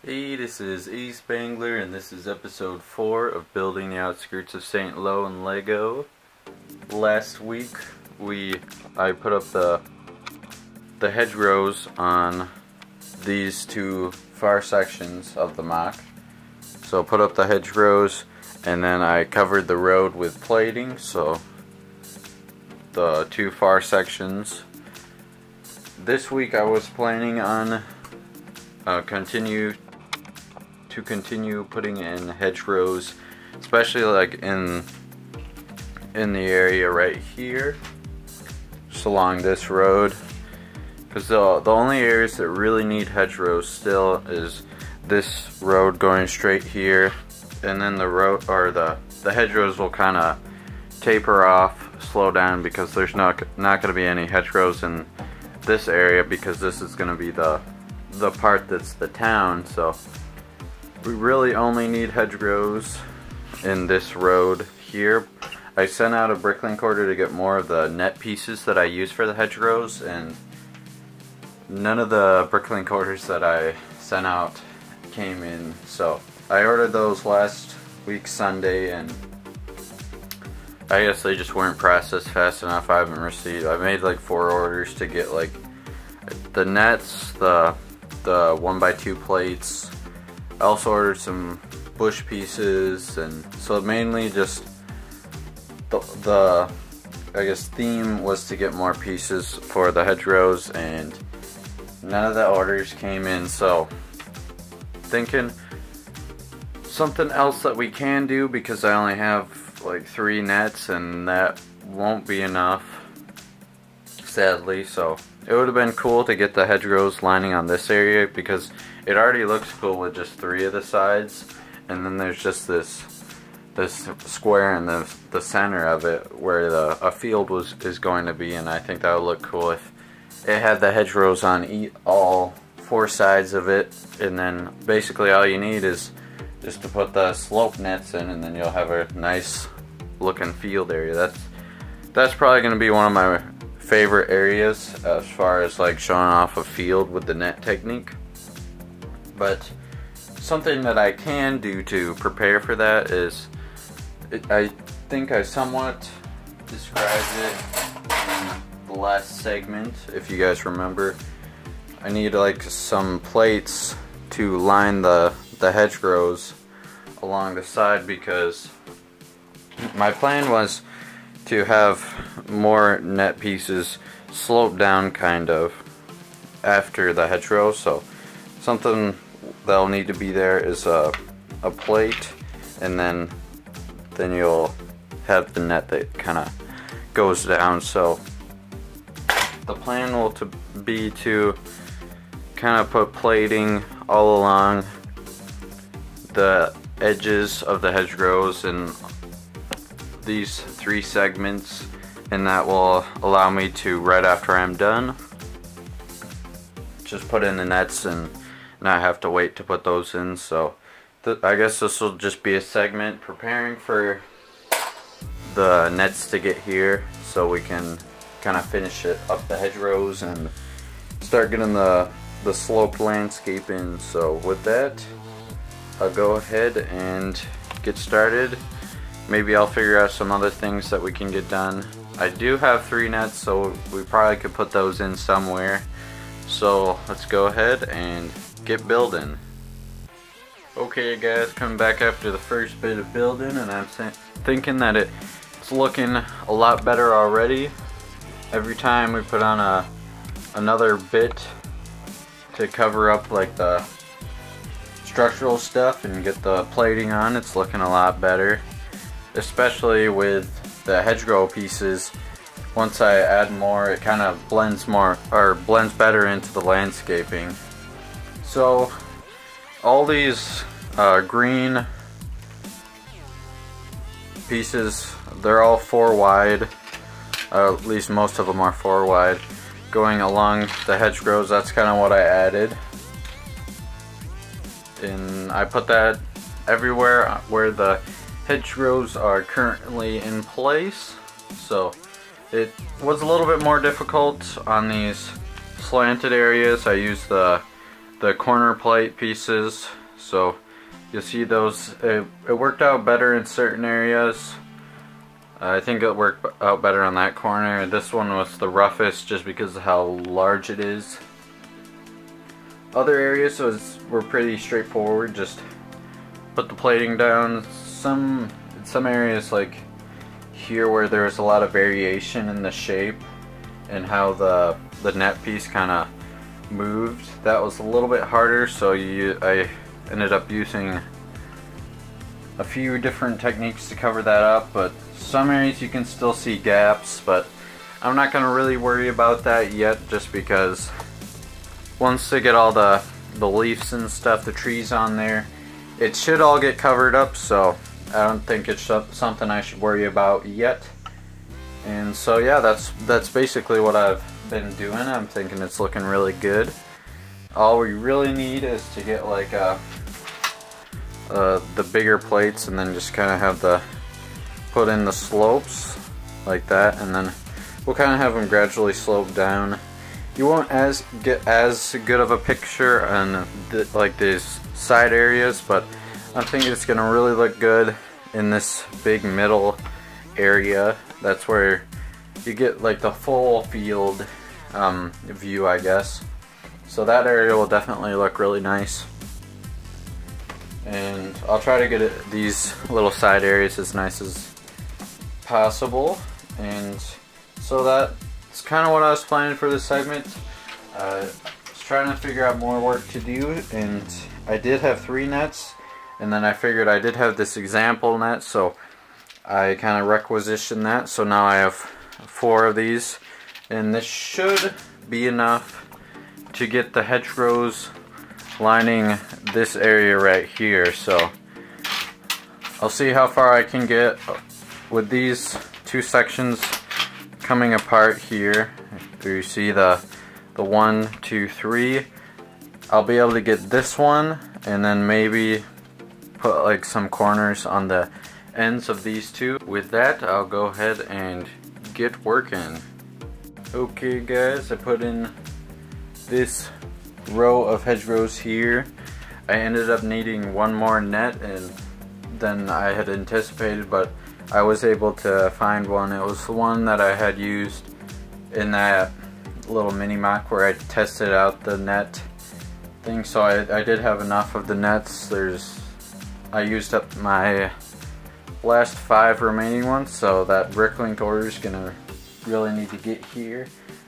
Hey, this is ASpengler, and this is episode 4 of building the Outskirts of Saint Lô in Lego. Last week, I put up the hedgerows on these two far sections of the mock. So put up the hedgerows, and then I covered the road with plating, so the two far sections. This week I was planning on continue putting in hedgerows, especially like in the area right here, just along this road, because the only areas that really need hedgerows still is this road going straight here, and then the road, or the hedgerows will kind of taper off, slow down, because there's not going to be any hedgerows in this area, because this is going to be the part that's the town. So we really only need hedgerows in this road here. I sent out a bricklink order to get more of the net pieces that I use for the hedgerows, and none of the bricklink orders that I sent out came in. So I ordered those last week Sunday, and I guess they just weren't processed fast enough. I made like 4 orders to get like the nets, the 1x2 plates. I also ordered some bush pieces, and so mainly just the I guess theme was to get more pieces for the hedgerows, and none of the orders came in. So thinking something else that we can do, because I only have like 3 nets and that won't be enough, sadly. So it would have been cool to get the hedgerows lining on this area, because it already looks cool with just 3 of the sides, and then there's just this square in the center of it where a field is going to be, and I think that would look cool if it had the hedgerows on all 4 sides of it. And then basically all you need is just to put the slope nets in, and then you'll have a nice looking field area. That's probably going to be one of my favorite areas as far as like showing off a field with the net technique. But something that I can do to prepare for that is, I think I somewhat described it in the last segment, if you guys remember. I need like some plates to line the hedgerows along the side, because my plan was to have more net pieces slope down kind of after the hedgerow. So something that'll need to be there is a plate, and then you'll have the net that kind of goes down. So the plan will be to kind of put plating all along the edges of the hedgerows in these 3 segments, and that will allow me to, right after I'm done, just put in the nets and not have to wait to put those in. So I guess this will just be a segment preparing for the nets to get here, so we can kind of finish it up the hedgerows and start getting the sloped landscape in. So with that, I'll go ahead and get started. Maybe I'll figure out some other things that we can get done. I do have 3 nets, so we probably could put those in somewhere. So let's go ahead and get building. Okay guys, coming back after the first bit of building, and I'm thinking that it's looking a lot better already. Every time we put on another bit to cover up like the structural stuff and get the plating on, it's looking a lot better. Especially with the hedgerow pieces, once I add more, it kind of blends better into the landscaping. So all these green pieces, they're all 4 wide, at least most of them are 4 wide, going along the hedgerows. That's kind of what I added, and I put that everywhere where the hedgerows are currently in place. So it was a little bit more difficult on these slanted areas. I used the the corner plate pieces. So you'll see those, it worked out better in certain areas. I think it worked out better on that corner. This one was the roughest just because of how large it is. Other areas were pretty straightforward, just put the plating down. Some areas like here where there's a lot of variation in the shape and how the net piece kind of moved, that was a little bit harder, so I ended up using a few different techniques to cover that up. But some areas you can still see gaps, but I'm not going to really worry about that yet, just because once they get all the leaves and stuff, the trees on there, it should all get covered up, so I don't think it's something I should worry about yet. And so yeah, that's basically what I've been doing. I'm thinking it's looking really good. All we really need is to get like the bigger plates, and then just kind of have put in the slopes like that, and then we'll kind of have them gradually slope down. You won't get as good of a picture on like these side areas, but I think it's gonna really look good in this big middle area. That's where you get like the full field view, I guess. So that area will definitely look really nice. And I'll try to get these little side areas as nice as possible. And so that's kind of what I was planning for this segment. I was trying to figure out more work to do, and I did have 3 nets, and then I figured I did have this example net, so I kind of requisitioned that. So now I have 4 of these, and this should be enough to get the hedgerows lining this area right here. So I'll see how far I can get with these 2 sections coming apart here. You see the 1, 2, 3. I'll be able to get this one, and then maybe put like some corners on the ends of these 2. With that, I'll go ahead and get working. Okay guys, I put in this row of hedgerows here. I ended up needing 1 more net than I had anticipated, but I was able to find one. It was the one that I had used in that little mini mock where I tested out the net thing. So I did have enough of the nets. I used up my last 5 remaining ones, so that bricklink order is gonna really need to get here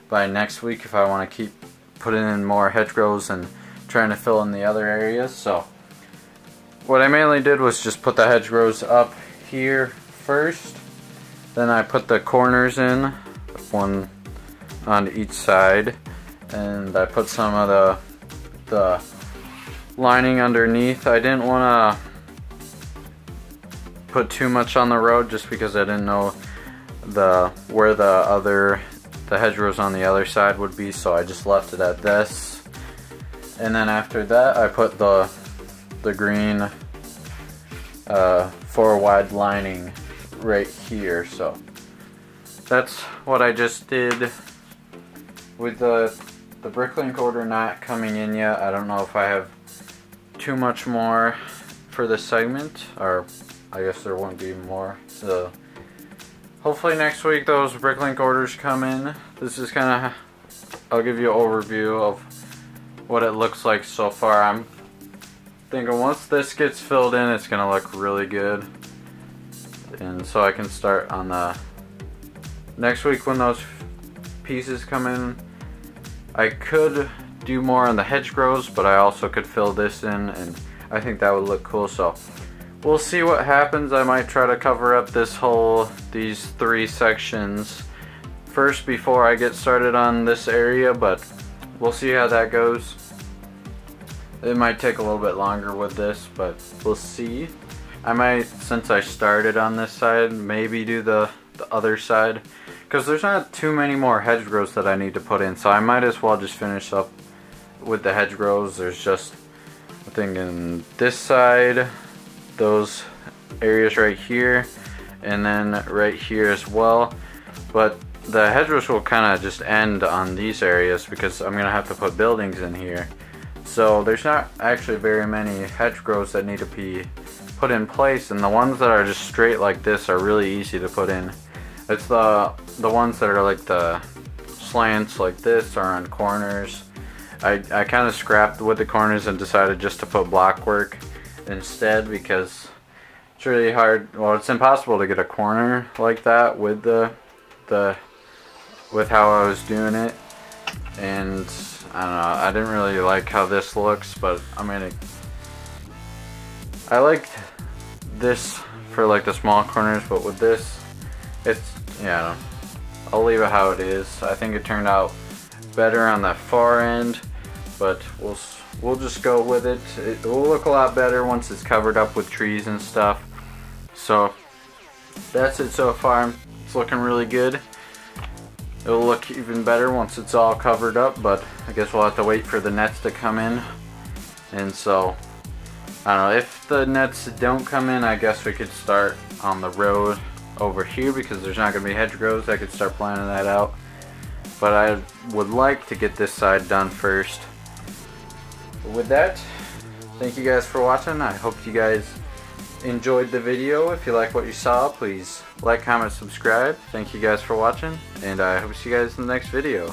by next week if I want to keep putting in more hedgerows and trying to fill in the other areas. So what I mainly did was just put the hedgerows up here first, then I put the corners in, 1 on each side, and I put some of the lining underneath. I didn't want to put too much on the road just because I didn't know where the hedgerows on the other side would be, so I just left it at this. And then after that I put the green 4 wide lining right here. So that's what I just did. With the bricklink order not coming in yet, I don't know if I have too much more for this segment, or I guess there won't be more. So hopefully next week those bricklink orders come in. This is kind of, I'll give you an overview of what it looks like so far. I'm thinking once this gets filled in, it's going to look really good. And so I can start on the next week when those pieces come in. I could do more on the hedgerows, but I also could fill this in, and I think that would look cool. So we'll see what happens. I might try to cover up these 3 sections first before I get started on this area, but we'll see how that goes. It might take a little bit longer with this, but we'll see. I might, since I started on this side, maybe do the other side, because there's not too many more hedgerows that I need to put in, so I might as well just finish up with the hedgerows. There's just, I'm thinking this side, those areas right here, and then right here as well. But the hedgerows will kind of just end on these areas because I'm gonna have to put buildings in here. So there's not actually very many hedgerows that need to be put in place, and the ones that are just straight like this are really easy to put in. It's the ones that are like the slants like this or on corners. I kind of scrapped with the corners and decided just to put blockwork instead, because it's really hard. Well, it's impossible to get a corner like that with with how I was doing it. And I don't know, I didn't really like how this looks, but I liked this for like the small corners, but with this, it's, yeah, I don't know. I'll leave it how it is. I think it turned out better on the far end, but we'll just go with it. It will look a lot better once it's covered up with trees and stuff. So that's it so far. It's looking really good. It'll look even better once it's all covered up, but I guess we'll have to wait for the nets to come in. And so, I don't know, if the nets don't come in, I guess we could start on the road over here, because there's not going to be hedgerows. I could start planning that out. But I would like to get this side done first. But with that, thank you guys for watching. I hope you guys enjoyed the video. If you like what you saw, please like, comment, subscribe. Thank you guys for watching, and I hope to see you guys in the next video.